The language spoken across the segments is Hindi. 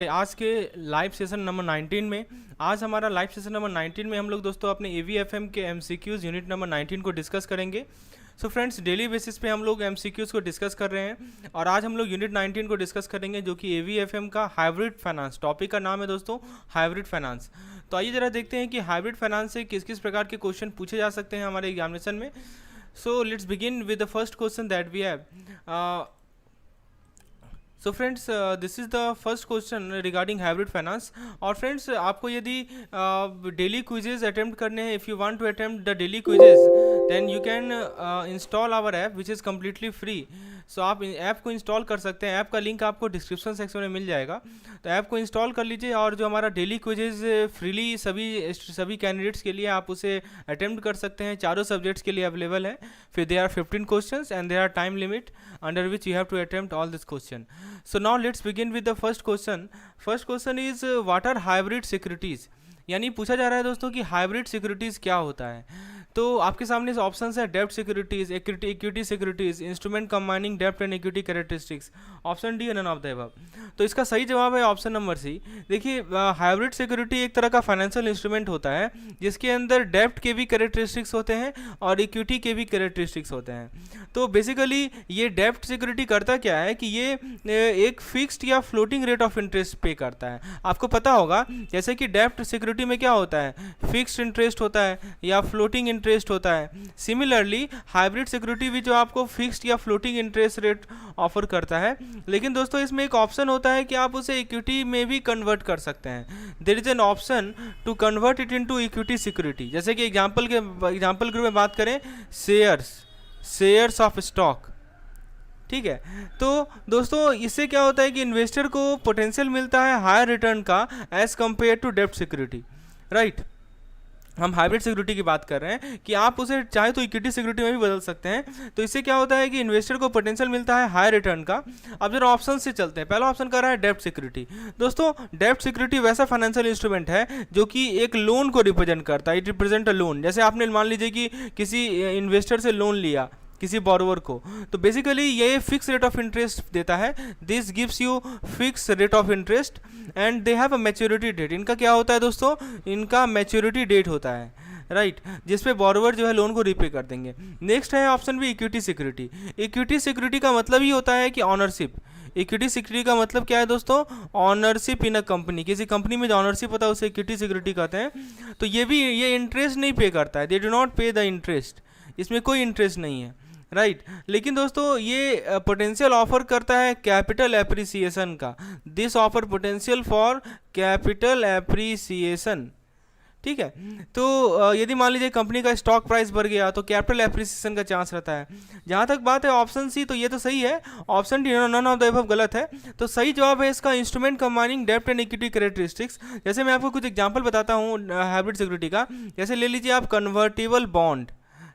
आज के लाइव सेशन नंबर 19 में आज हमारा लाइव सेशन नंबर 19 में हम लोग दोस्तों अपने AVFM के MCQs यूनिट नंबर 19 को डिस्कस करेंगे। सो फ्रेंड्स, डेली बेसिस पे हम लोग MCQs को डिस्कस कर रहे हैं और आज हम लोग यूनिट 19 को डिस्कस करेंगे जो कि AVFM का हाइब्रिड फाइनेंस टॉपिक का नाम है दोस्तों, हाइब्रिड फाइनेंस। तो आइए जरा देखते हैं कि हाइब्रिड फाइनेंस से किस किस प्रकार के क्वेश्चन पूछे जा सकते हैं हमारे एग्जामिनेशन में। So let's begin with the first question that we have. So friends, this is the first question regarding hybrid finance. और फ्रेंड्स, आपको यदि डेली क्विजेज अटेम्प्ट करने हैं, if you want to attempt the daily quizzes then you can install our app which is completely free. सो आप ऐप को इंस्टॉल कर सकते हैं। ऐप का लिंक आपको डिस्क्रिप्शन सेक्शन में मिल जाएगा, तो ऐप को इंस्टॉल कर लीजिए और जो हमारा डेली क्विजेज फ्रीली सभी कैंडिडेट्स के लिए आप उसे अटेम्प्ट कर सकते हैं। चारों सब्जेक्ट्स के लिए अवेलेबल है। फिर there are 15 questions and there are time limit under which you have to attempt all this question. So now let's begin with the first question. First question is what are hybrid securities? यानी पूछा जा रहा है दोस्तों कि हाइब्रिड सिक्योरिटीज़ क्या होता है। तो आपके सामने ऑप्शन है डेब्ट securities, equity securities, instrument combining डेब्ट and equity characteristics. Option D none of the above. तो इसका सही जवाब है ऑप्शन नंबर सी। देखिए, हाइब्रिड सिक्योरिटी एक तरह का फाइनेंशियल इंस्ट्रूमेंट होता है जिसके अंदर डेब्ट के भी कैरेक्टरिस्टिक्स होते हैं और इक्विटी के भी कैरेक्टरिस्टिक्स होते हैं। तो बेसिकली ये डेब्ट सिक्योरिटी करता क्या है कि ये एक फिक्स्ड या फ्लोटिंग रेट ऑफ इंटरेस्ट पे करता है। आपको पता होगा जैसे कि डेब्ट सिक्योरिटी में क्या होता है, फिक्स्ड इंटरेस्ट होता है या फ्लोटिंग इंटरेस्ट होता है। सिमिलरली हाइब्रिड सिक्योरिटी भी जो आपको फिक्स्ड या फ्लोटिंग इंटरेस्ट रेट ऑफर करता है, लेकिन दोस्तों इसमें एक ऑप्शन होता है कि आप उसे इक्विटी में भी कन्वर्ट कर सकते हैं। There is an option to convert it into equity security. जैसे कि एग्जांपल के रूप में बात करें, शेयर्स ऑफ स्टॉक, ठीक है। तो दोस्तों इससे क्या होता है कि इन्वेस्टर को पोटेंशियल मिलता है हायर रिटर्न का एज कंपेयर टू डेब्ट सिक्योरिटी, राइट। हम हाइब्रिड सिक्योरिटी की बात कर रहे हैं कि आप उसे चाहे तो इक्विटी सिक्योरिटी में भी बदल सकते हैं। तो इससे क्या होता है कि इन्वेस्टर को पोटेंशियल मिलता है हाई रिटर्न का। अब जरा ऑप्शन से चलते हैं। पहला ऑप्शन कर रहा है डेब्ट सिक्योरिटी। दोस्तों डेब्ट सिक्योरिटी वैसा फाइनेंशियल इंस्ट्रूमेंट है जो कि एक लोन को रिप्रेजेंट करता है। It represent a loan. जैसे आपने मान लीजिए कि किसी इन्वेस्टर से लोन लिया, किसी बोरोवर को, तो बेसिकली ये फिक्स रेट ऑफ इंटरेस्ट देता है। This gives you fix rate of interest and they have a maturity date. इनका क्या होता है दोस्तों, इनका मैच्योरिटी डेट होता है, राइट, जिसपे बोरोवर जो है लोन को रीपे कर देंगे। नेक्स्ट है ऑप्शन भी इक्विटी सिक्योरिटी। इक्विटी सिक्योरिटी का मतलब ही होता है कि ऑनरशिप। इक्विटी सिक्योरिटी का मतलब क्या है दोस्तों, ऑनरशिप इन अ कंपनी। किसी कंपनी में जो ऑनरशिप होता है उसे इक्विटी सिक्योरिटी कहते हैं। तो ये इंटरेस्ट नहीं पे करता है। दे डू नॉट पे द इंटरेस्ट। इसमें कोई इंटरेस्ट नहीं है, राइट। लेकिन दोस्तों ये पोटेंशियल ऑफर करता है कैपिटल एप्रिसिएशन का। This offer potential for capital appreciation, ठीक है। तो यदि मान लीजिए कंपनी का स्टॉक प्राइस बढ़ गया तो कैपिटल एप्रिसिएशन का चांस रहता है। जहाँ तक बात है ऑप्शन सी, तो ये तो सही है। Option D none of the above गलत है। तो सही जवाब है इसका इंस्ट्रूमेंट कंबाइनिंग डेब्ट एंड इक्विटी कैरेक्टरिस्टिक्स। जैसे मैं आपको कुछ एग्जाम्पल बताता हूँ हाइब्रिड सिक्योरिटी का। जैसे ले लीजिए आप कन्वर्टेबल बॉन्ड,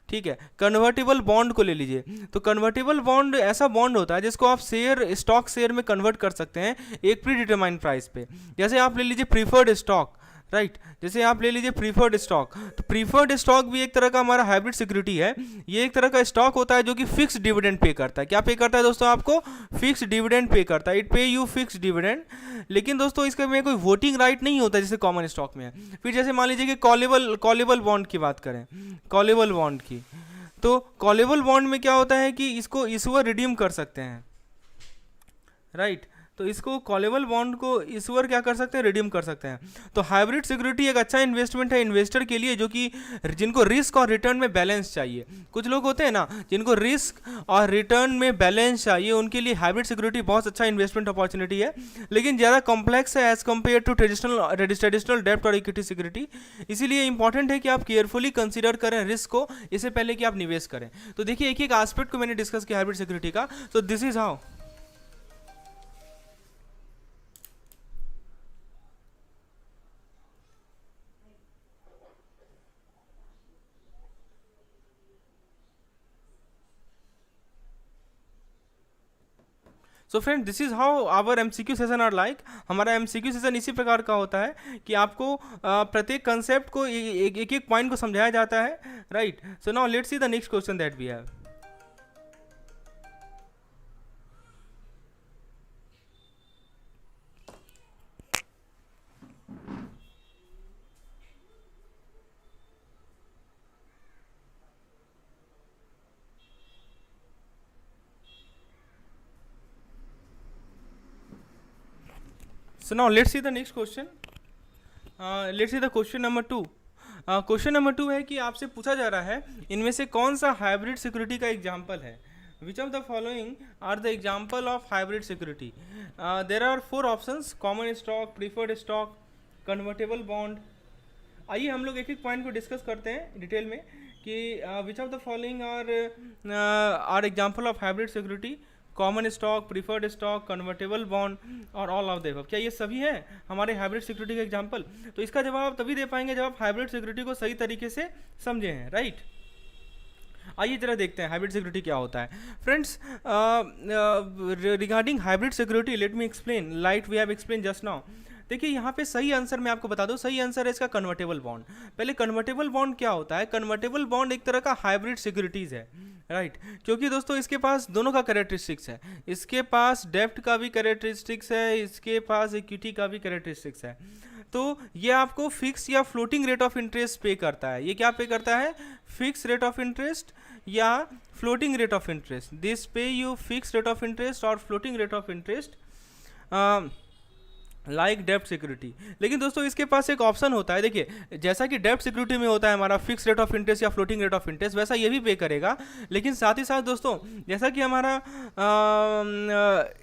ठीक है। कन्वर्टेबल बॉन्ड को ले लीजिए। तो कन्वर्टेबल बॉन्ड ऐसा बॉन्ड होता है जिसको आप स्टॉक शेयर में कन्वर्ट कर सकते हैं एक प्री डिटरमाइंड प्राइस पे। जैसे आप ले लीजिए प्रीफर्ड स्टॉक, राइट। जैसे आप ले लीजिए प्रीफर्ड स्टॉक। तो प्रीफर्ड स्टॉक भी एक तरह का हमारा हाइब्रिड सिक्योरिटी है। ये एक तरह का स्टॉक होता है जो कि फिक्स डिविडेंड पे करता है। क्या पे करता है दोस्तों, आपको फिक्स डिविडेंड पे करता है। इट पे यू फिक्स डिविडेंड। लेकिन दोस्तों इसका में कोई वोटिंग राइट नहीं होता जैसे कॉमन स्टॉक में है। फिर जैसे मान लीजिए कि कॉलेबल बॉन्ड की बात करें, कॉलेबल बॉन्ड की, तो कॉलेबल बॉन्ड में क्या होता है कि इसको इशूअर रिडीम कर सकते हैं, राइट। तो इसको कॉलेबल बॉन्ड को इशूअर क्या कर सकते हैं, रिडीम कर सकते हैं। तो हाइब्रिड सिक्योरिटी एक अच्छा इन्वेस्टमेंट है इन्वेस्टर के लिए जो कि जिनको रिस्क और रिटर्न में बैलेंस चाहिए। कुछ लोग होते हैं ना जिनको रिस्क और रिटर्न में बैलेंस चाहिए, उनके लिए हाइब्रिड सिक्योरिटी बहुत अच्छा इन्वेस्टमेंट अपॉर्चुनिटी है। लेकिन ज़्यादा कॉम्प्लेक्स है एज कम्पेयर टू ट्रेडिशनल डेब्ट और इक्विटी सिक्योरिटी। इसीलिए इंपॉर्टेंट है कि आप केयरफुली कंसिडर करें रिस्क को इससे पहले कि आप निवेश करें। तो देखिए एक एक एस्पेक्ट को मैंने डिस्कस किया हाइब्रिड सिक्योरिटी का। तो this is how. So friend, this is how our MCQ session are like. हमारा MCQ सेशन इसी प्रकार का होता है कि आपको प्रत्येक कंसेप्ट को एक एक पॉइंट को समझाया जाता है, right. So now let's see the next question that we have. So now let's see the next question. Let's see the question number 2. Question number 2 है कि आपसे पूछा जा रहा है इनमें से कौन सा हाइब्रिड सिक्योरिटी का एग्जाम्पल है. Which of the following are the example of hybrid security. There are 4 options: common stock, preferred stock, convertible bond. आइए हम लोग एक एक पॉइंट को डिस्कस करते हैं डिटेल में कि which of the following are example of hybrid security. Common stock, preferred stock, convertible bond और ऑल ऑफ द अबव. क्या ये सभी हैं हमारे हाइब्रिड सिक्योरिटी के एग्जाम्पल? तो इसका जवाब तभी दे पाएंगे जब आप हाइब्रिड सिक्योरिटी को सही तरीके से समझे हैं, राइट. आइए जरा देखते हैं हाइब्रिड सिक्योरिटी क्या होता है. Friends, regarding hybrid security let me explain like we have explain just now. देखिए यहाँ पे सही आंसर मैं आपको बता दूं, सही आंसर है इसका कन्वर्टेबल बॉन्ड. पहले कन्वर्टेबल बॉन्ड क्या होता है? कन्वर्टेबल बॉन्ड एक तरह का हाइब्रिड सिक्योरिटीज़ है, राइट. क्योंकि दोस्तों इसके पास दोनों का कैरेक्टरिस्टिक्स है. इसके पास डेप्ट का भी कैरेक्टरिस्टिक्स है, इसके पास इक्विटी का भी कैरेक्टरिस्टिक्स है. तो ये आपको फिक्स या फ्लोटिंग रेट ऑफ इंटरेस्ट पे करता है. ये क्या पे करता है? फिक्स रेट ऑफ इंटरेस्ट या floating rate of interest. This pay you fix rate of interest और floating rate of interest like डेप्ट सिक्योरिटी. लेकिन दोस्तों इसके पास एक ऑप्शन होता है. देखिए जैसा कि डेप्ट सिक्योरिटी में होता है हमारा फिक्स रेट ऑफ इंटरेस्ट या फ्लोटिंग रेट ऑफ इंटरेस्ट, वैसा ये भी पे करेगा. लेकिन साथ ही साथ दोस्तों जैसा कि हमारा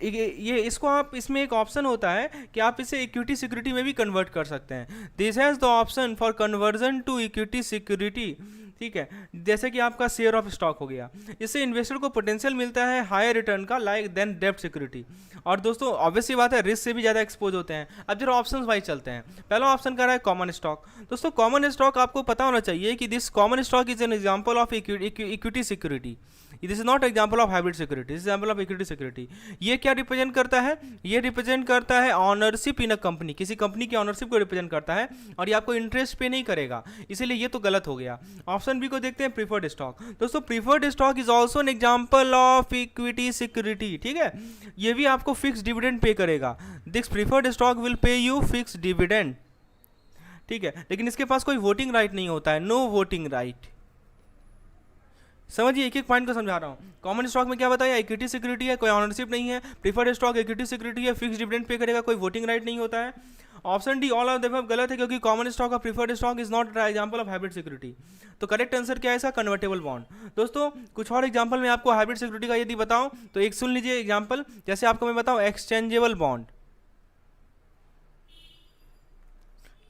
ये इसको आप इसमें एक ऑप्शन होता है कि आप इसे इक्विटी सिक्योरिटी में भी कन्वर्ट कर सकते हैं. This has the option for conversion to equity security. ठीक है, जैसे कि आपका शेयर ऑफ स्टॉक हो गया. इससे इन्वेस्टर को पोटेंशियल मिलता है हायर रिटर्न का लाइक देन डेप्ट सिक्योरिटी. और दोस्तों ऑब्वियसली बात है रिस्क से भी ज़्यादा एक्सपोज होते हैं. अब जरा ऑप्शंस वाइज चलते हैं. पहला ऑप्शन कर रहा है कॉमन स्टॉक. दोस्तों कॉमन स्टॉक आपको पता होना चाहिए कि this common stock is an example of equity security. This is not example of hybrid security, this example of equity security. ये क्या रिप्रेजेंट करता है? ये रिप्रेजेंट करता है ऑनरशिप इन अ कंपनी. किसी कंपनी की ऑनरशिप को रिप्रेजेंट करता है और ये आपको इंटरेस्ट पे नहीं करेगा, इसीलिए ये तो गलत हो गया. ऑप्शन बी को देखते हैं, प्रीफर्ड स्टॉक. दोस्तों preferred stock is also an example of equity security. ठीक है, ये भी आपको फिक्स डिविडेंड पे करेगा. This preferred stock will pay you fix dividend. ठीक है, लेकिन इसके पास कोई वोटिंग राइट नहीं होता है, नो वोटिंग राइट. समझिए एक एक पॉइंट को समझा रहा हूँ. कॉमन स्टॉक में क्या बताया? इक्विटी सिक्योरिटी है, कोई ऑनरशिप नहीं है. प्रीफर्ड स्टॉक इक्विटी सिक्योरिटी है, फिक्स डिविडेंड पे करेगा, कोई वोटिंग राइट नहीं होता है. Option D all of the above गलत है क्योंकि कॉमन स्टॉक और preferred stock is not example of hybrid security. तो करेक्ट आंसर क्या है इसका? Convertible bond. दोस्तों कुछ और एग्जांपल मैं आपको हाइब्रिड सिक्योरिटी का यदि बताऊं तो एक सुन लीजिए एग्जांपल. जैसे आपको मैं बताऊं एक्सचेंजेबल बॉन्ड.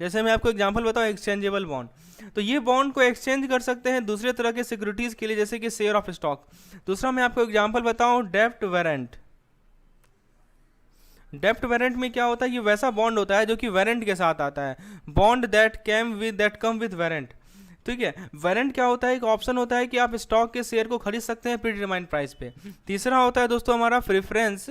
जैसे मैं आपको एग्जांपल बताऊं एक्सचेंजेबल बॉन्ड, तो ये बॉन्ड को एक्सचेंज कर सकते हैं दूसरे तरह के सिक्योरिटीज के लिए जैसे कि शेयर ऑफ स्टॉक. दूसरा मैं आपको एग्जांपल बताऊं डेप्ट वारंट. डेप्ट वारंट में क्या होता है? ये वैसा बॉन्ड होता है जो कि वारंट के साथ आता है. Bond that come with warrant. ठीक है, वारंट क्या होता है? एक ऑप्शन होता है कि आप स्टॉक के शेयर को खरीद सकते हैं प्रीडिटरमाइंड प्राइस पे. तीसरा होता है दोस्तों हमारा प्रेफरेंस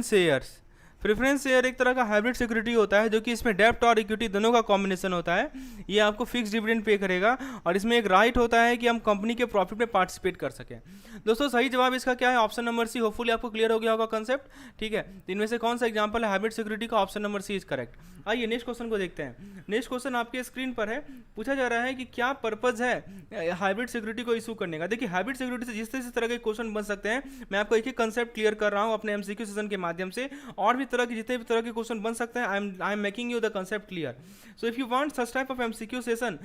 शेयर्स. प्रेफरेंस शेयर एक तरह का हाइब्रिड सिक्योरिटी होता है जो कि इसमें डेप्ट और इक्विटी दोनों का कॉम्बिनेशन होता है. ये आपको फिक्स डिविडेंड पे करेगा और इसमें एक राइट होता है कि हम कंपनी के प्रॉफिट में पार्टिसिपेट कर सकें. दोस्तों सही जवाब इसका क्या है? Option number C. होपफुली आपको क्लियर हो गया होगा कंसेप्ट. ठीक है, तो इनमें से कौन सा एग्जांपल है हाइब्रिड सिक्योरिटी का? Option number C is correct. आइए नेक्स्ट क्वेश्चन को देखते हैं. नेक्स्ट क्वेश्चन आपके स्क्रीन पर है. पूछा जा रहा है कि क्या पर्पज है हाइब्रिड सिक्योरिटी को इशू करने का. देखिए हाइब्रिड सिक्योरिटी से जिस तरह के क्वेश्चन बन सकते हैं मैं आपको एक ही कंसेप्ट क्लियर कर रहा हूँ अपने एमसीक्यू सेशन के माध्यम से. और भी तरह के जितने भी तरह के क्वेश्चन बन सकते हैं I am making you the concept clear. So if you want such type of MCQ session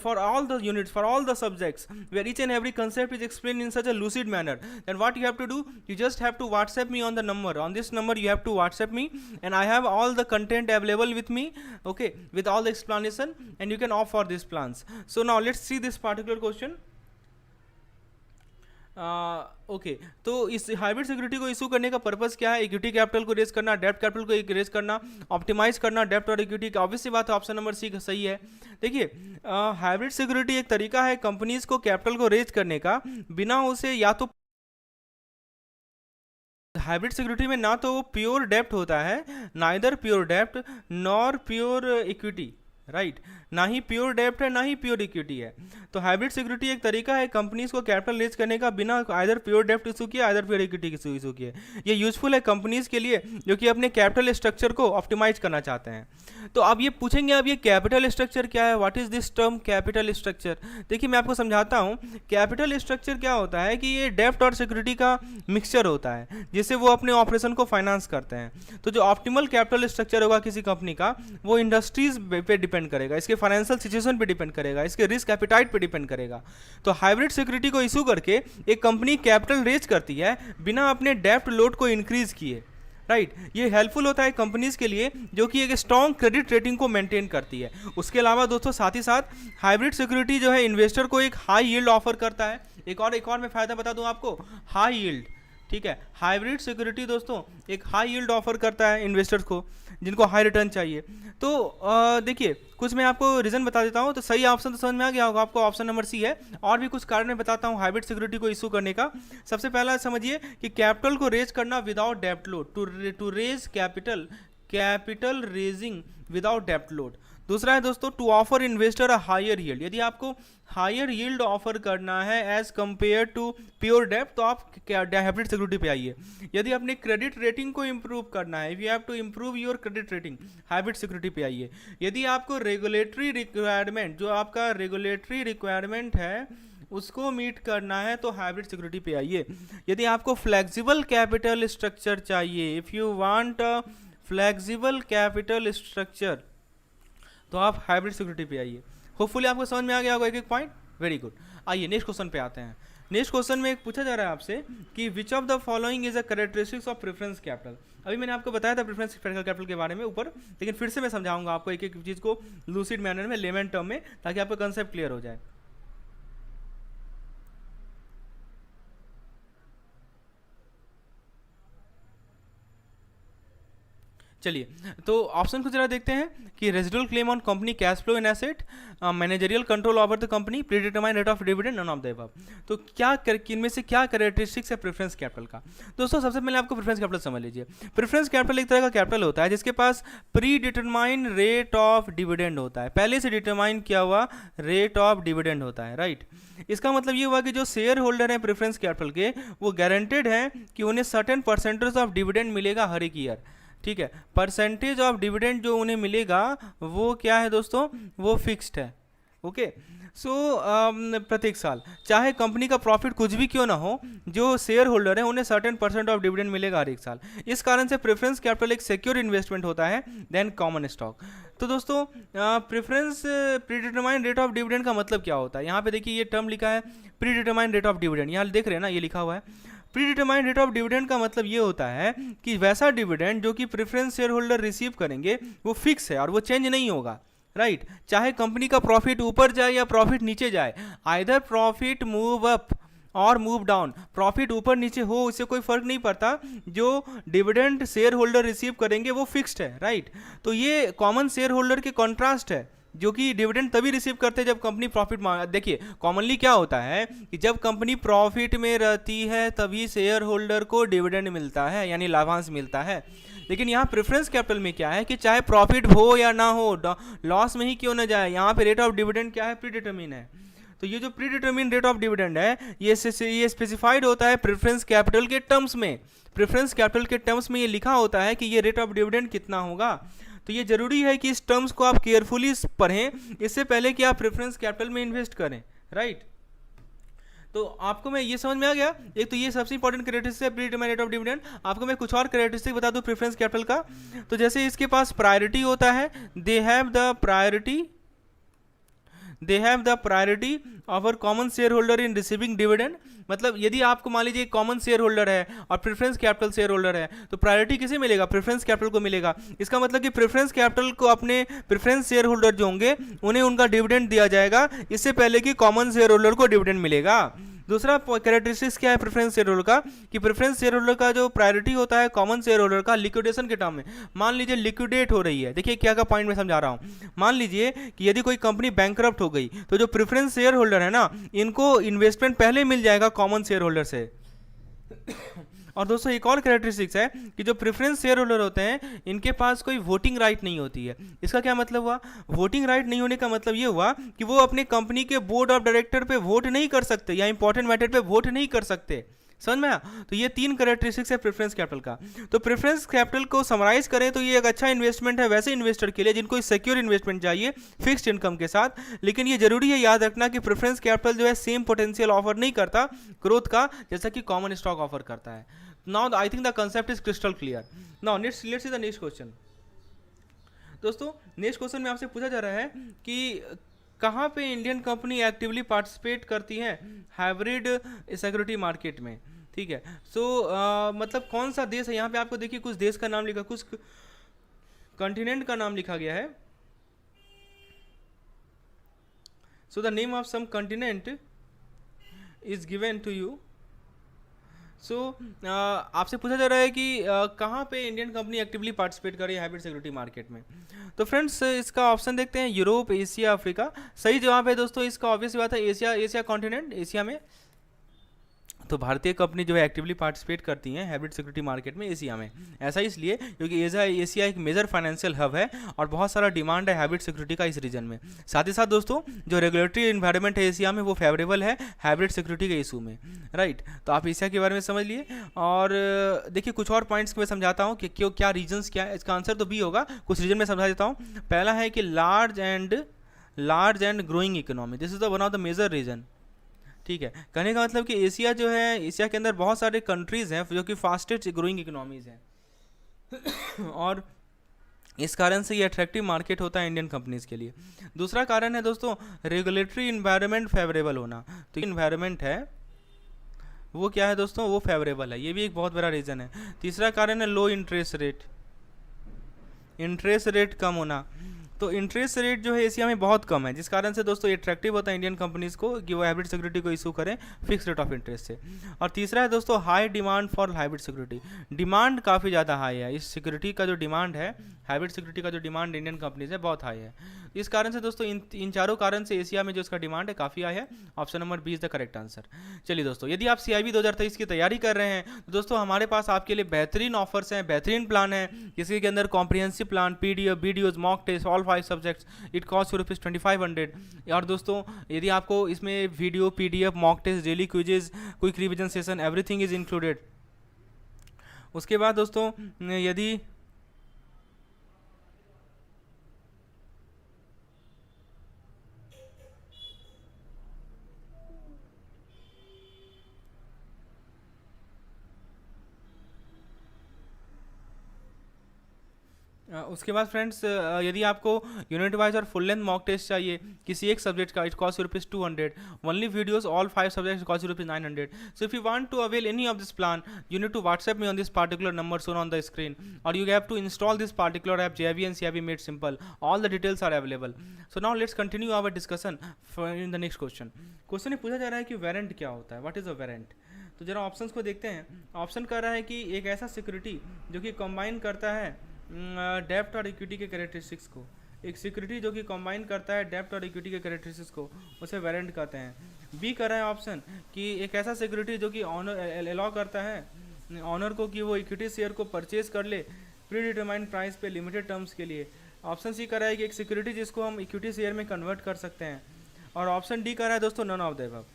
for all the units, for all the subjects, where each and every concept is explained in such a lucid manner, then what you have to do, you just have to WhatsApp me on the number. On this number you have to WhatsApp me and I have all the content available with me, okay, with all the explanation, and you can opt for these plans. So now let's see this particular question. Okay, तो इस हाइब्रिड सिक्योरिटी को इशू करने का पर्पस क्या है? इक्विटी कैपिटल को रेज करना, डेप्ट कैपिटल को रेज करना, ऑप्टिमाइज करना डेप्ट और इक्विटी का. ऑब्वियसली बात है ऑप्शन नंबर सी सही है. देखिए हाइब्रिड सिक्योरिटी एक तरीका है कंपनीज को कैपिटल को रेज करने का बिना उसे या तो हाइब्रिड सिक्योरिटी में ना तो प्योर डेप्ट होता है, नाइदर प्योर डेप्ट नॉर प्योर इक्विटी. राइट, ना ही प्योर डेब्ट है ना ही प्योर इक्विटी है। तो हाइब्रिड सिक्योरिटी एक तरीका है कंपनीज को कैपिटल रेज करने का बिना आइदर प्योर डेब्ट इशू किया आइदर प्योर इक्विटी इशू किए। ये यूजफुल है कंपनीज के लिए जो कि अपने कैपिटल स्ट्रक्चर को ऑप्टिमाइज करना चाहते हैं। तो अब ये पूछेंगे अब ये कैपिटल स्ट्रक्चर क्या है, what is this term capital structure. देखिए मैं आपको समझाता हूँ। कैपिटल स्ट्रक्चर क्या होता है कि ये डेब्ट और सिक्योरिटी का मिक्सचर होता है जिससे वो अपने ऑपरेशन को फाइनेंस करते हैं। तो जो ऑप्टिमल कैपिटल स्ट्रक्चर होगा किसी कंपनी का वो इंडस्ट्रीज पे डिपेंड करेगा, इसके फाइनेंशियल सिचुएशन पे डिपेंड करेगा, इसके रिस्क एपिटाइट पे डिपेंड करेगा। तो हाइब्रिड सिक्योरिटी को इशू करके एक कंपनी कैपिटल रेज करती है बिना अपने डेब्ट लोड को इंक्रीज किए। राइट, ये हेल्पफुल होता है कंपनीज के लिए जो कि एक स्ट्रॉन्ग क्रेडिट रेटिंग को मेंटेन करती है। उसके अलावा दोस्तों साथ ही साथ हाइब्रिड सिक्योरिटी जो है इन्वेस्टर को एक हाई यील्ड ऑफर करता है। एक और मैं फायदा बता दूं आपको, हाई यील्ड। ठीक है, हाइब्रिड सिक्योरिटी दोस्तों एक हाई यील्ड ऑफर करता है इन्वेस्टर्स को जिनको हाई रिटर्न चाहिए। तो देखिए कुछ मैं आपको रीजन बता देता हूँ। तो सही ऑप्शन तो समझ में आ गया होगा आपको, ऑप्शन नंबर सी है। और भी कुछ कारण मैं बताता हूँ हाइब्रिड सिक्योरिटी को इशू करने का। सबसे पहला समझिए कि कैपिटल को रेज करना विदाउट डेब्ट load, to raise capital raising without डेब्ट लोड। दूसरा है दोस्तों to offer investor a higher yield. यदि आपको हायर यील्ड ऑफर करना है एज कंपेयर टू प्योर डेब्ट तो आप हाइब्रिड सिक्योरिटी पे आइए। यदि अपने क्रेडिट रेटिंग को इंप्रूव करना है, if you have to improve your credit rating, hybrid security पे आइए। यदि आपको रेगुलेटरी रिक्वायरमेंट, जो आपका रेगुलेटरी रिक्वायरमेंट है उसको मीट करना है तो हाइब्रिड सिक्योरिटी पे आइए। यदि आपको फ्लेक्सिबल कैपिटल स्ट्रक्चर चाहिए, if you want a flexible capital structure तो आप हाइब्रिड सिक्योरिटी पे आइए। होपफुली आपको समझ में आ गया होगा एक एक पॉइंट। Very good. आइए नेक्स्ट क्वेश्चन पे आते हैं। नेक्स्ट क्वेश्चन में एक पूछा जा रहा है आपसे कि which of the following is a characteristics of preference capital. अभी मैंने आपको बताया था प्रेफरेंस कैपिटल के बारे में ऊपर, लेकिन फिर से मैं समझाऊंगा आपको एक एक चीज़ को लूसिड मैनर में, लेमन टर्म में, ताकि आपका कंसेप्ट क्लियर हो जाए। चलिए तो ऑप्शन को जरा देखते हैं कि residual claim on company cash flow in asset, managerial control over the company, predetermined rate of dividend, none of the above. तो क्या इनमें से क्या कैरेक्टरिस्टिक्स है प्रेफरेंस कैपिटल का। दोस्तों सबसे पहले आपको प्रेफरेंस कैपिटल समझ लीजिए। प्रेफरेंस कैपिटल एक तरह का कैपिटल होता है जिसके पास predetermined rate of dividend होता है, पहले से डिटरमाइन किया हुआ रेट ऑफ डिविडेंड होता है। राइट, इसका मतलब ये हुआ कि जो शेयर होल्डर हैं प्रेफरेंस कैपिटल के वो गारंटेड हैं कि उन्हें सर्टेन परसेंटेज ऑफ डिविडेंड मिलेगा हर एक ईयर। ठीक है, परसेंटेज ऑफ डिविडेंड जो उन्हें मिलेगा वो क्या है दोस्तों, वो फिक्स्ड है। ओके, सो प्रत्येक साल चाहे कंपनी का प्रॉफिट कुछ भी क्यों ना हो, जो शेयर होल्डर है उन्हें सर्टेन परसेंट ऑफ डिविडेंड मिलेगा हर एक साल। इस कारण से प्रेफरेंस कैपिटल एक सिक्योर इन्वेस्टमेंट होता है देन कॉमन स्टॉक। तो दोस्तों preference predetermined rate of dividend का मतलब क्या होता है, यहाँ पे देखिए ये टर्म लिखा है प्रीडिटरमाइंड रेट ऑफ डिविडेंड, यहाँ देख रहे हैं ना ये लिखा हुआ है। प्रीडिटरमाइंड रेट ऑफ डिविडेंड का मतलब ये होता है कि वैसा डिविडेंड जो कि प्रेफरेंस शेयर होल्डर रिसीव करेंगे वो फिक्स है और वो चेंज नहीं होगा। राइट, चाहे कंपनी का प्रॉफिट ऊपर जाए या प्रॉफिट नीचे जाए, आइदर प्रॉफिट मूव अप और मूव डाउन, प्रॉफिट ऊपर नीचे हो उससे कोई फर्क नहीं पड़ता, जो डिविडेंड शेयर होल्डर रिसीव करेंगे वो फिक्स्ड है। राइट, तो ये कॉमन शेयर होल्डर के कॉन्ट्रास्ट है जो कि डिविडेंड तभी रिसीव करते हैं जब कंपनी प्रॉफिट। देखिए कॉमनली क्या होता है कि जब कंपनी प्रॉफिट में रहती है तभी शेयर होल्डर को डिविडेंड मिलता है यानी लाभांश मिलता है। लेकिन यहाँ प्रेफरेंस कैपिटल में क्या है कि चाहे प्रॉफिट हो या ना हो, लॉस में ही क्यों ना जाए, यहाँ पे रेट ऑफ डिविडेंड क्या है, प्रीडिटरमिन है। तो ये जो प्रीडिटरमिन रेट ऑफ डिविडेंड है ये स्पेसिफाइड होता है प्रेफरेंस कैपिटल के टर्म्स में। प्रेफरेंस कैपिटल के टर्म्स में ये लिखा होता है कि ये रेट ऑफ डिविडेंड कितना होगा। तो ये जरूरी है कि इस टर्म्स को आप केयरफुली पढ़ें इससे पहले कि आप प्रेफरेंस कैपिटल में इन्वेस्ट करें। राइट, तो आपको मैं ये समझ में आ गया। एक तो ये सबसे इंपॉर्टेंट कैरेक्टरिस्टिक है प्रीडिटरमाइंड रेट ऑफ डिविडेंड। आपको मैं कुछ और कैरेक्टरिस्टिक बता दूं प्रेफरेंस कैपिटल का। तो जैसे इसके पास प्रायोरिटी होता है, they have the priority of our common share holder in receiving dividend. मतलब यदि आपको मान लीजिए कॉमन शेयर होल्डर है और प्रेफरेंस कैपिटल शेयर होल्डर है तो प्रायोरिटी किसे मिलेगा, प्रेफरेंस कैपिटल को मिलेगा। इसका मतलब कि प्रेफरेंस कैपिटल को अपने प्रेफरेंस शेयर होल्डर जो होंगे उन्हें उनका डिविडेंड दिया जाएगा इससे पहले कि कॉमन शेयर होल्डर को डिविडेंड मिलेगा। दूसरा कैरेक्टरिस्टिक्स क्या है प्रेफरेंस शेयर होल्डर का, कि प्रेफरेंस शेयर होल्डर का जो प्रायोरिटी होता है कॉमन शेयर होल्डर का लिक्विडेशन के टर्म में। मान लीजिए लिक्विडेट हो रही है, देखिए क्या का पॉइंट मैं समझा रहा हूँ। मान लीजिए कि यदि कोई कंपनी बैंकरप्ट हो गई तो जो प्रेफरेंस शेयर होल्डर है ना, इनको इन्वेस्टमेंट पहले मिल जाएगा कॉमन शेयर होल्डर से और दोस्तों एक और कैरेक्टरिस्टिक्स है कि जो प्रेफरेंस शेयर होल्डर होते हैं इनके पास कोई वोटिंग राइट नहीं होती है। इसका क्या मतलब हुआ? वोटिंग राइट नहीं होने का मतलब ये हुआ कि वो अपने कंपनी के बोर्ड ऑफ डायरेक्टर पे वोट नहीं कर सकते या इंपॉर्टेंट मैटर पे वोट नहीं कर सकते। समझ में आया? तो ये 3 कैरेक्टरिस्टिक्स है प्रेफरेंस कैपिटल का। तो प्रेफरेंस कैपिटल को समराइज करें तो ये एक अच्छा इन्वेस्टमेंट है वैसे इन्वेस्टर के लिए जिनको सिक्योर इन्वेस्टमेंट चाहिए फिक्स्ड इनकम के साथ। लेकिन ये जरूरी है याद रखना कि प्रेफरेंस कैपिटल जो है सेम पोटेंशियल ऑफर नहीं करता ग्रोथ का जैसा कि कॉमन स्टॉक ऑफर करता है। Now I think the concept is crystal clear. Now let's see the next question. दोस्तों नेक्स्ट क्वेश्चन में आपसे पूछा जा रहा है कि कहाँ पे इंडियन कंपनी एक्टिवली पार्टिसिपेट करती है हाइब्रिड सिक्योरिटी मार्केट में। ठीक है, सो मतलब कौन सा देश है? यहाँ पे आपको देखिए कुछ देश का नाम लिखा, कुछ कॉन्टिनेंट का नाम लिखा गया है। So the name of some continent is given to you. सो आपसे पूछा जा रहा है कि कहाँ पे इंडियन कंपनी एक्टिवली पार्टिसिपेट कर रही है हाइब्रिड सिक्योरिटी मार्केट में। तो फ्रेंड्स इसका ऑप्शन देखते हैं, यूरोप, एशिया, अफ्रीका। सही जवाब है दोस्तों इसका ऑब्वियस बात है एशिया। एशिया कॉन्टिनेंट, एशिया में तो भारतीय कंपनी जो है एक्टिवली पार्टिसिपेट करती हैं हाइब्रिड सिक्योरिटी मार्केट में एशिया में। ऐसा इसलिए क्योंकि एशिया एक मेजर फाइनेंशियल हब है और बहुत सारा डिमांड है हाइब्रिड सिक्योरिटी का इस रीजन में। साथ ही साथ दोस्तों जो रेगुलेटरी इन्वायरमेंट है एशिया में वो फेवरेबल है हाइब्रिड सिक्योरिटी के इशू में। राइट, तो आप एशिया के बारे में समझ लिए। और देखिए कुछ और पॉइंट्स मैं समझाता हूँ कि क्यों क्या रीजन्स क्या है। इसका आंसर तो बी होगा, कुछ रीजन में समझा देता हूँ। पहला है कि large and growing economy, this is the one of the major reason. ठीक है, कहने का मतलब कि एशिया जो है, एशिया के अंदर बहुत सारे कंट्रीज़ हैं जो कि फास्टेस्ट ग्रोइंग इकोनॉमीज़ हैं और इस कारण से ये अट्रैक्टिव मार्केट होता है इंडियन कंपनीज़ के लिए। दूसरा कारण है दोस्तों रेगुलेटरी इन्वायरमेंट फेवरेबल होना। तो इन्वायरमेंट है वो क्या है दोस्तों, वो फेवरेबल है, ये भी एक बहुत बड़ा रीज़न है। तीसरा कारण है लो इंटरेस्ट रेट कम होना। तो इंटरेस्ट रेट जो है एशिया में बहुत कम है जिस कारण से दोस्तों अट्रैक्टिव होता है इंडियन कंपनीज़ को कि वो हाइब्रिड सिक्योरिटी को इशू करें फिक्स रेट ऑफ इंटरेस्ट से। और तीसरा है दोस्तों high demand for hybrid security, demand काफ़ी ज़्यादा हाई है इस सिक्योरिटी का। जो डिमांड है हाइब्रिड सिक्योरिटी का, जो डिमांड इंडियन कंपनीज है बहुत हाई है। इस कारण से दोस्तों इन चारों कारण से एशिया में जो इसका डिमांड है काफ़ी हाई है। Option number B is the correct answer. चलिए दोस्तों, यदि आप CIB 2023 की तैयारी कर रहे हैं तो दोस्तों हमारे पास आपके लिए बेहतरीन ऑफर्स हैं, बेहतरीन प्लान है, जिसके अंदर comprehensive plan, PDF, videos, mock test, all 5 subjects, it cost ₹2500। और दोस्तों यदि आपको इसमें video, PDF, mock test, daily quizzes, quick revision session, everything is included. उसके बाद दोस्तों यदि उसके बाद फ्रेंड्स यदि आपको यूनिट वाइज और फुल लेंथ मॉक टेस्ट चाहिए किसी एक सब्जेक्ट का, it cost ₹200। Only videos all 5 subjects cost ₹900। So if you want to avail any of this plan you need to WhatsApp me on this particular number shown on the screen, or you have to install this particular app JIV and CIB made simple. All the details are available. So now let's continue our discussion in the next question. Question में पूछा जा रहा है कि वारंट क्या होता है, व्हाट इज अ वारंट। तो जरा ऑप्शंस को देखते हैं। ऑप्शन कर रहा है कि एक ऐसा सिक्योरिटी जो कि कंबाइन करता है डेप्ट और इक्विटी के कैरेक्टरिस्टिक्स को, एक सिक्योरिटी जो कि कंबाइन करता है डेप्ट और इक्विटी के कैरेक्टरिस्टिक्स को, उसे वारंट कहते हैं। बी कर रहा है ऑप्शन कि एक ऐसा सिक्योरिटी जो कि ऑनर अलाउ करता है ऑनर को कि वो इक्विटी शेयर को परचेज कर ले प्री डिटरमाइंड प्राइस पे लिमिटेड टर्म्स के लिए। ऑप्शन सी कर रहा है कि एक सिक्योरिटी जिसको हम इक्विटी शेयर में कन्वर्ट कर सकते हैं। और ऑप्शन डी कर रहा है दोस्तों नन ऑफ द अबव।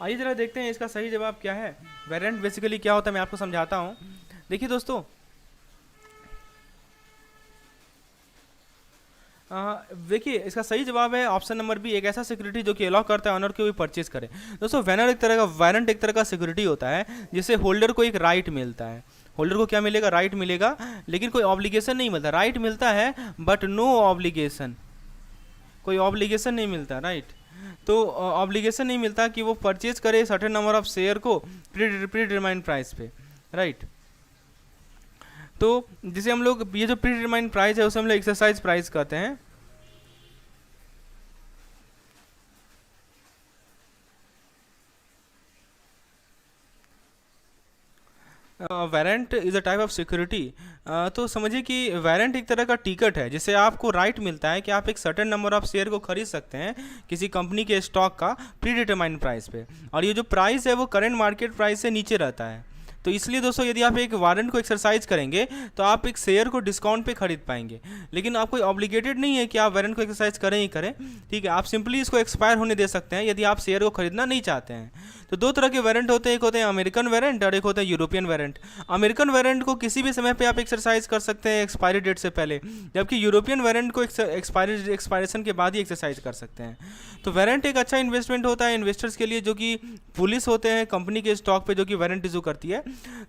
आइए जरा देखते हैं इसका सही जवाब क्या है। वारंट बेसिकली क्या होता है मैं आपको समझाता हूँ। देखिए दोस्तों देखिए इसका सही जवाब है ऑप्शन नंबर बी, एक ऐसा सिक्योरिटी जो कि अलाउ करता है ऑनर को भी परचेज करे। दोस्तों वारंट एक तरह का सिक्योरिटी होता है जिससे होल्डर को एक राइट मिलता है। होल्डर को क्या मिलेगा, राइट मिलेगा, लेकिन कोई ऑब्लिगेशन नहीं मिलता। राइट मिलता है बट नो ऑब्लिगेशन, कोई ऑब्लिगेशन नहीं मिलता। राइट, तो ऑब्लिगेशन नहीं मिलता कि वो परचेज करे सर्टेन नंबर ऑफ शेयर को प्री डिटरमाइंड प्राइस पे। राइट, तो जिसे हम लोग ये जो प्री डिटरमाइंड प्राइस है उसे हम लोग एक्सरसाइज प्राइस कहते हैं। Warrant is a type of security. तो समझिए कि वारंट एक तरह का टिकट है जिससे आपको राइट मिलता है कि आप एक सर्टेन नंबर ऑफ शेयर को खरीद सकते हैं किसी कंपनी के स्टॉक का प्री डिटरमाइंड प्राइस पे, और ये जो प्राइस है वो करंट मार्केट प्राइस से नीचे रहता है। तो इसलिए दोस्तों यदि आप एक वारंट को एक्सरसाइज करेंगे तो आप एक शेयर को डिस्काउंट पे खरीद पाएंगे, लेकिन आप कोई ऑब्लिगेटेड नहीं है कि आप वारंट को एक्सरसाइज करें ही करें। ठीक है, आप सिंपली इसको एक्सपायर होने दे सकते हैं यदि आप शेयर को खरीदना नहीं चाहते हैं। तो दो तरह के वारंट होते हैं, एक होते हैं अमेरिकन वारंट और एक होता है यूरोपियन वारंट। अमेरिकन वारंट को किसी भी समय पे आप एक्सरसाइज कर सकते हैं एक्सपायरी डेट से पहले, जबकि यूरोपियन वारंट को एक्सपायरेशन के बाद ही एक्सरसाइज कर सकते हैं। तो वारंट एक अच्छा इन्वेस्टमेंट होता है इन्वेस्टर्स के लिए जो कि पुलिस होते हैं कंपनी के स्टॉक पे जो कि वारंट इशू करती है।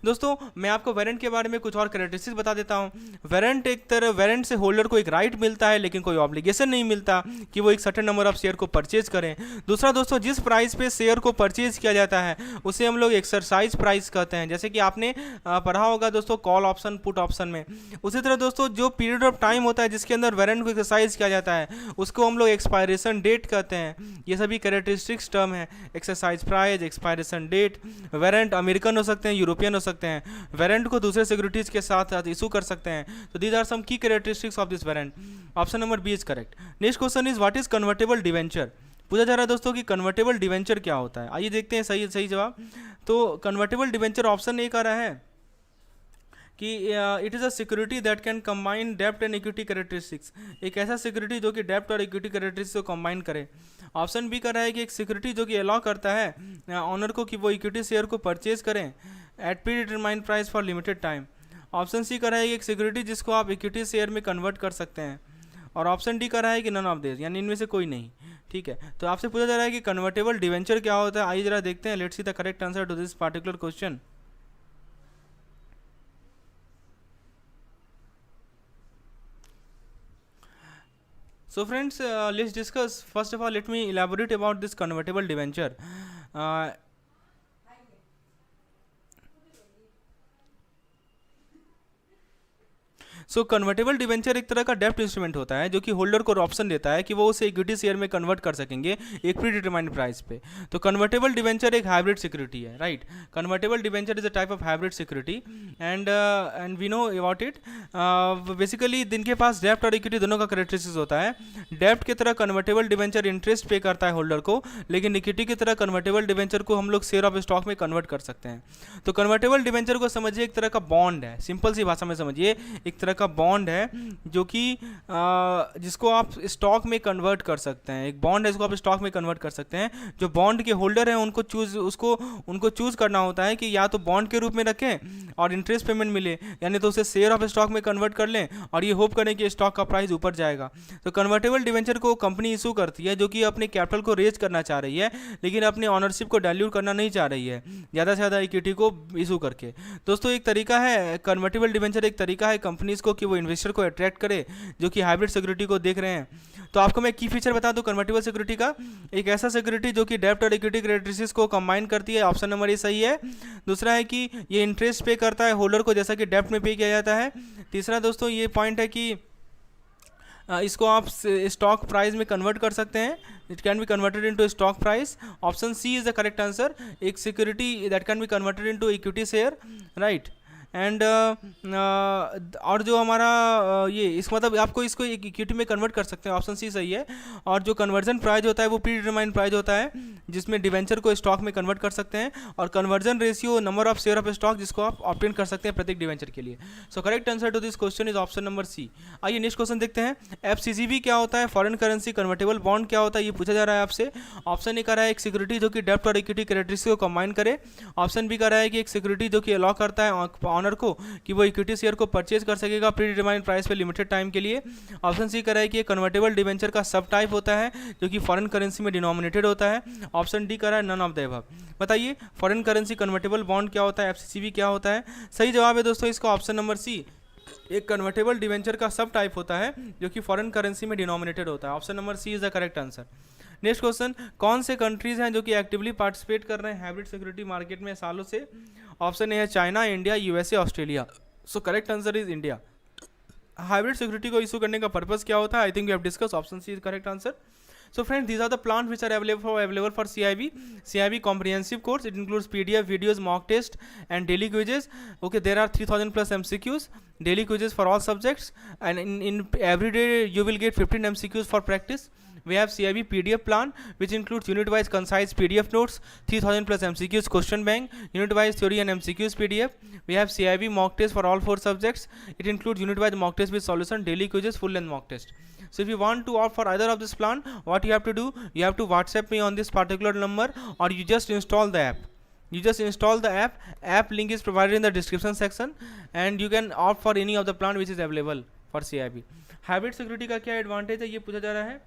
दोस्तों मैं आपको वारंट के बारे में कुछ और कैरेक्टरिस्टिक्स बता देता हूँ। वारंट से होल्डर को एक राइट मिलता है लेकिन कोई ऑब्लिगेशन नहीं मिलता कि वो एक सर्टेन नंबर ऑफ शेयर को परचेज करें। दूसरा दोस्तों, जिस प्राइस पे शेयर को परचेज किया जाता है उसे हम लोग एक्सरसाइज प्राइस कहते हैं, जैसे कि आपने पढ़ा होगा दोस्तों कॉल ऑप्शन पुट ऑप्शन में। उसी तरह दोस्तों जो पीरियड ऑफ टाइम होता है जिसके अंदर वारंट को एक्सरसाइज किया जाता है उसको हम लोग एक्सपायरेशन डेट कहते हैं। ये सभी कैरेक्टरिस्टिक्स टर्म है, exercise price, expiration date. Warrant American हो सकते हैं, यूरोपियन हो सकते हैं। वारंट को दूसरे सिक्योरिटीज के साथ इशू कर सकते हैं। तो these are some key characteristics of this warrant. Option number B is correct. Next question is what is convertible debenture. पूछा जा रहा है दोस्तों कि कन्वर्टेबल डिवेंचर क्या होता है। आइए देखते हैं सही जवाब। तो कन्वर्टेबल डिवेंचर ऑप्शन ए का रहा है कि it is a security that can combine डेप्ट एंड इक्विटी कैरेक्टरिस्टिक्स। एक ऐसा सिक्योरिटी जो कि डेप्ट और इक्विटी कैरेक्टरिस्टिक्स को कंबाइन करे। ऑप्शन बी का रहा है कि एक सिक्योरिटी जो कि अलाउ करता है ऑनर को कि वो इक्विटी शेयर को परचेज करें at predetermined price for limited time. Option C का रहा है कि एक सिक्योरिटी जिसको आप इक्विटी शेयर में कन्वर्ट कर सकते हैं। और ऑप्शन डी का रहा है कि नन ऑफ दिस, यानी इनमें से कोई नहीं। ठीक है, तो आपसे पूछा जा रहा है कि कन्वर्टेबल डिवेंचर क्या होता है। आइए जरा देखते हैं, let's see the correct answer to this particular question. So friends, let's discuss. First of all, let me elaborate about this convertible debenture. So convertible debenture एक तरह का डेप्ट इंस्ट्रूमेंट होता है जो कि होल्डर को ऑप्शन देता है कि वो उसे इक्विटी शेयर में कन्वर्ट कर सकेंगे एक प्री डिटरमाइंड प्राइस पे। तो कन्वर्टेबल डिवेंचर एक हाइब्रिड सिक्योरिटी है, right. Convertible debenture is a type of hybrid security and we know about it. Basically इनके पास डेप्ट और इक्विटी दोनों का कैरेक्टरिस्टिक्स होता है। डेप्ट की तरह कन्वर्टेबल डिवेंचर इंटरेस्ट पे करता है होल्डर को, लेकिन इक्विटी की तरह कन्वर्टेबल डिवेंचर को हम लोग शेयर ऑफ स्टॉक में कन्वर्ट कर सकते हैं। तो कन्वर्टेबल डिवेंचर को समझिए एक तरह का बॉन्ड है, सिंपल सी भाषा में समझिए एक तरह का बॉन्ड है जो कि जिसको आप स्टॉक में कन्वर्ट कर सकते हैं। एक बॉन्ड है जिसको आप स्टॉक में कन्वर्ट कर सकते हैं। जो बॉन्ड के होल्डर हैं उनको चूज करना होता है कि या तो बॉन्ड के रूप में रखें और इंटरेस्ट पेमेंट मिले, यानी तो उसे शेयर ऑफ स्टॉक में कन्वर्ट कर लें और ये होप करें कि स्टॉक का प्राइस ऊपर जाएगा। तो कन्वर्टेबल डिवेंचर को कंपनी इशू करती है जो कि अपने कैपिटल को रेज करना चाह रही है लेकिन अपने ऑनरशिप को डाइल्यूट करना नहीं चाह रही है ज़्यादा से ज़्यादा इक्विटी को इशू करके। दोस्तों एक तरीका है कन्वर्टेबल डिवेंचर, एक तरीका है कंपनीज को कि वो इन्वेस्टर को अट्रैक्ट करे जो कि हाइब्रिड सिक्योरिटी को देख रहे हैं। तो आपको मैं की फीचर बता दूं कन्वर्टेबल सिक्योरिटी का, एक ऐसा सिक्योरिटी जो कि डेप्ट और इक्विटी कैरेक्टरिस्टिक्स को कंबाइन करती है। ऑप्शन नंबर ए सही है। दूसरा है कि ये इंटरेस्ट पे करता है होल्डर को जैसा कि डेप्ट में पे किया जाता है। तीसरा दोस्तों ये पॉइंट है कि इसको आप स्टॉक प्राइस में कन्वर्ट कर सकते हैं, it can be converted into stock price. Option C is the correct answer, एक security that can be converted into equity share, right. And और जो हमारा ये इस मतलब आपको इसको एक इक्विटी में कन्वर्ट कर सकते हैं, ऑप्शन सी सही है। और जो कन्वर्जन प्राइस होता है वो प्री डिटरमाइंड प्राइस होता है जिसमें डिवेंचर को स्टॉक में कन्वर्ट कर सकते हैं, और conversion ratio number of share of stock जिसको आप ऑब्टेन कर सकते हैं प्रत्येक डिवेंचर के लिए। So correct answer to this question is option number C. आइए नेक्स्ट क्वेश्चन देखते हैं। एफसीजीबी क्या होता है, फॉरेन करेंसी कन्वर्टेबल बॉन्ड क्या होता है, ये पूछा जा रहा है आपसे। ऑप्शन ए का रहा है एक सिक्योरिटी जो कि डेप्ट और इक्विटी कैरेक्टरिस्टिक्स को कंबाइन करे। ऑप्शन बी का रहा है कि एक सिक्योरिटी जो कि अलाउ करता है ऑनर को कि वो इक्विटी शेयर को परचेज कर सकेगा प्री डिटरमाइंड प्राइस पे लिमिटेड टाइम के लिए। ऑप्शन सी कर रहा है कि कन्वर्टेबल डिवेंचर का सब टाइप होता है जो कि फॉरेन करेंसी में डिनोमिनेटेड होता है। ऑप्शन डी कर रहा है नन ऑफ द अबव। बताइए फॉरेन करेंसी कन्वर्टेबल बॉन्ड क्या होता है, एफसीसीबी क्या होता है। सही जवाब है दोस्तों इसका ऑप्शन नंबर सी, एक कन्वर्टेबल डिवेंचर का सब टाइप होता है जो कि फॉरेन करेंसी में डिनोमिनेटेड होता है। Option number C is the correct answer. Next question, कौन से कंट्रीज हैं जो कि एक्टिवली पार्टिसिपेट कर रहे हैं हाइब्रिड सिक्योरिटी मार्केट में सालों से। ऑप्शन ए है China, India, USA, Australia. So correct answer is India. Hybrid security को इशू करने का पर्पस क्या होता है, I think we have discuss, option C is correct answer. So friends, these are the plans which are available for CIB comprehensive course. It includes PDF, videos, mock test, and daily quizzes. Okay, there are 3000 plus MCQs, daily quizzes for all subjects, and in every day you will get 15 MCQs for practice. We have CIB PDF plan, which includes unit-wise concise PDF notes, 3000 plus MCQs question bank, unit-wise theory and MCQs PDF. We have CIB mock test for all 4 subjects. It includes unit-wise mock test with solution, daily quizzes, full-length mock test. So if you want to opt for either of this plan, what you have to do, you have to WhatsApp me on this particular number, or you just install the app. You just install the app. App link is provided in the description section, and you can opt for any of the plan which is available for CIB. Hybrid security का क्या एडवांटेज है, ये पूछा जा रहा है।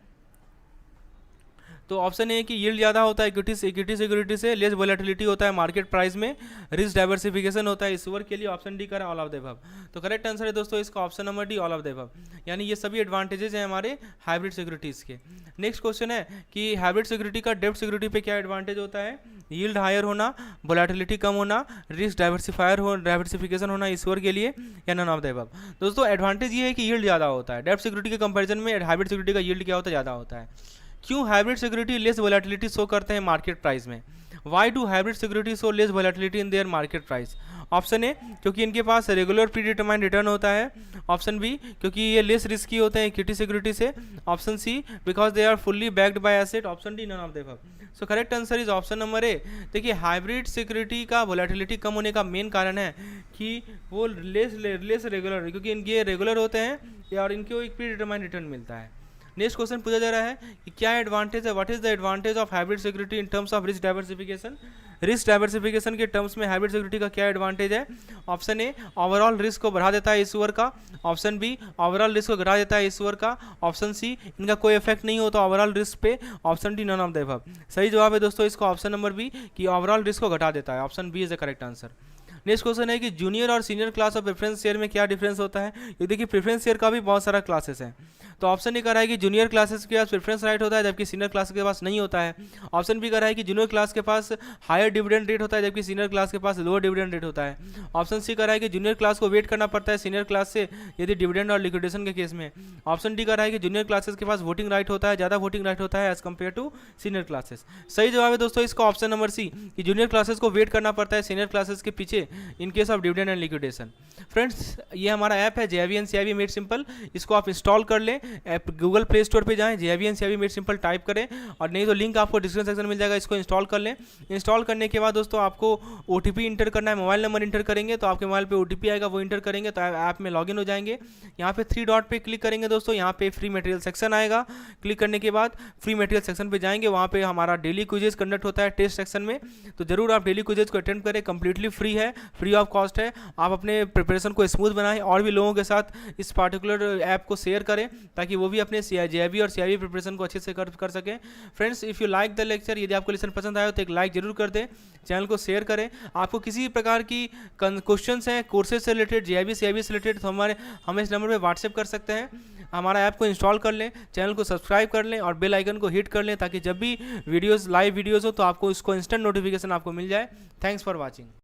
तो ऑप्शन ए है कि यील्ड ज़्यादा होता है इक्विटी सिक्योरिटी से, लेस वोलेटिलिटी होता है मार्केट प्राइस में, रिस्क डाइवर्सिफिकेशन होता है इश्यूअर के लिए। ऑप्शन डी का ऑल ऑफ द अबव। तो करेक्ट आंसर है दोस्तों इसका option number D, all of the above. यानी ये सभी एडवांटेजेस हैं हमारे हाइब्रिड सिक्योरिटीज़ के। नेक्स्ट क्वेश्चन है कि हाइब्रिड सिक्योरिटी का डेब्ट सिक्योरिटी पे क्या एडवांटेज होता है। यील्ड हायर होना, वोलेटिलिटी कम होना, रिस्क डाइवर्सिफिकेशन होना इश्यूअर के लिए, या नन ऑफ द अबव। दोस्तों एडवांटेज ये है कि यील्ड ज़्यादा होता है। डेब्ट सिक्योरिटी के कंपेरिजन में हाइब्रिड सिक्योरिटी का यील्ड क्या होता है, ज़्यादा होता है। क्यों hybrid security less volatility show करते हैं मार्केट प्राइस में। Why do hybrid security show less volatility in their market price. Option A, क्योंकि इनके पास रेगुलर प्री डिटरमाइंड रिटर्न होता है। ऑप्शन बी, क्योंकि ये लेस रिस्की होते हैं इक्विटी सिक्योरिटी से। Option C, because they are fully backed by asset. Option D, none of the above. So correct answer is option number A. देखिए हाइब्रिड सिक्योरिटी का वोलेटिलिटी कम होने का मेन कारण है कि वो लेस रेगुलर, क्योंकि इनके रेगुलर होते हैं और इनको एक प्री डिटरमाइंड रिटर्न मिलता है। नेक्स्ट क्वेश्चन पूछा जा रहा है कि क्या एडवांटेज है, what is the advantage of hybrid security in terms of risk diversification. Risk diversification के टर्म्स में हाइब्रिड सिक्योरिटी का क्या एडवांटेज है। ऑप्शन ए, ओवरऑल रिस्क को बढ़ा देता है इश्यूअर का। ऑप्शन बी, ओवरऑल रिस्क को घटा देता है इश्यूअर का। ऑप्शन सी, इनका कोई इफेक्ट नहीं होता ओवरऑल रिस्क पे। Option D, none of the above. सही जवाब है दोस्तों इसका ऑप्शन नंबर बी, कि ओवरऑल रिस्क को घटा देता है। Option B is the correct answer. Next question है कि जूनियर और senior class of preference share में क्या डिफरेंस होता है। ये देखिए प्रेफरेंस शेयर का भी बहुत सारा क्लासेस है। तो ऑप्शन ए कर रहा है कि जूनियर क्लासेस के पास प्रेफरेंस राइट होता है जबकि सीनियर क्लास के पास नहीं होता है। ऑप्शन बी कर रहा है कि जूनियर क्लास के पास हायर डिविडेंड रेट होता है जबकि सीनियर क्लास के पास लोअर डिविडेंड रेट होता है। ऑप्शन सी कर रहा है कि जूनियर क्लास को वेट करना पड़ता है सीनियर क्लास से यदि डिविडेंड और लिक्विडेशन के केस में। ऑप्शन डी कर रहा है कि जूनियर क्लासेस के पास वोटिंग राइट होता है, ज़्यादा वोटिंग राइट होता है as compared to senior classes. सही जवाब है दोस्तों इसका ऑप्शन नंबर सी, कि जूनियर क्लासेस को वेट करना पड़ता है सीनियर क्लासेस के पीछे in case of dividend and liquidation. Friends ये हमारा ऐप है JIV and CIB made simple, इसको आप इंस्टॉल कर लें। ऐप गूगल प्ले स्टोर पे जाएं, JIV and CIB made simple type करें, और नहीं तो लिंक आपको डिस्क्रिप्शन सेक्शन में मिल जाएगा, इसको इंस्टॉल कर लें। इंस्टॉल करने के बाद दोस्तों आपको OTP इंटर करना है, मोबाइल नंबर इंटर करेंगे तो आपके मोबाइल पे OTP आएगा, वो इंटर करेंगे तो ऐप में लॉगिन हो जाएंगे। यहाँ पे 3 डॉट पे क्लिक करेंगे दोस्तों, यहाँ पे फ्री मटेरियल सेक्शन आएगा। क्लिक करने के बाद फ्री मटेरियल सेक्शन पे जाएंगे, वहाँ पे हमारा डेली क्विजेज कंडक्ट होता है टेस्ट सेक्शन में, तो जरूर आप डेली क्विजेज को अटेंड करें। कंप्लीटली फ्री है, फ्री ऑफ कॉस्ट है। आप अपने प्रिपरेशन को स्मूथ बनाएं और भी लोगों के साथ इस पार्टिकुलर ऐप को शेयर करें ताकि वो भी अपने JIV और CIB प्रिपरेशन को अच्छे से कर सकें। Friends if you like the lecture, यदि आपको लेसन पसंद आया तो एक लाइक जरूर कर दें, चैनल को शेयर करें। आपको किसी प्रकार की क्वेश्चंस हैं कोर्सेज से रिलेटेड, JIV CIB से रिलेटेड, तो हमें इस नंबर पर व्हाट्सएप कर सकते हैं। हमारा ऐप को इंस्टॉल कर लें, चैनल को सब्सक्राइब कर लें और बेल आइकन को हिट कर लें ताकि जब भी वीडियोस लाइव वीडियोस हो तो आपको इसको इंस्टेंट नोटिफिकेशन आपको मिल जाए। Thanks for watching.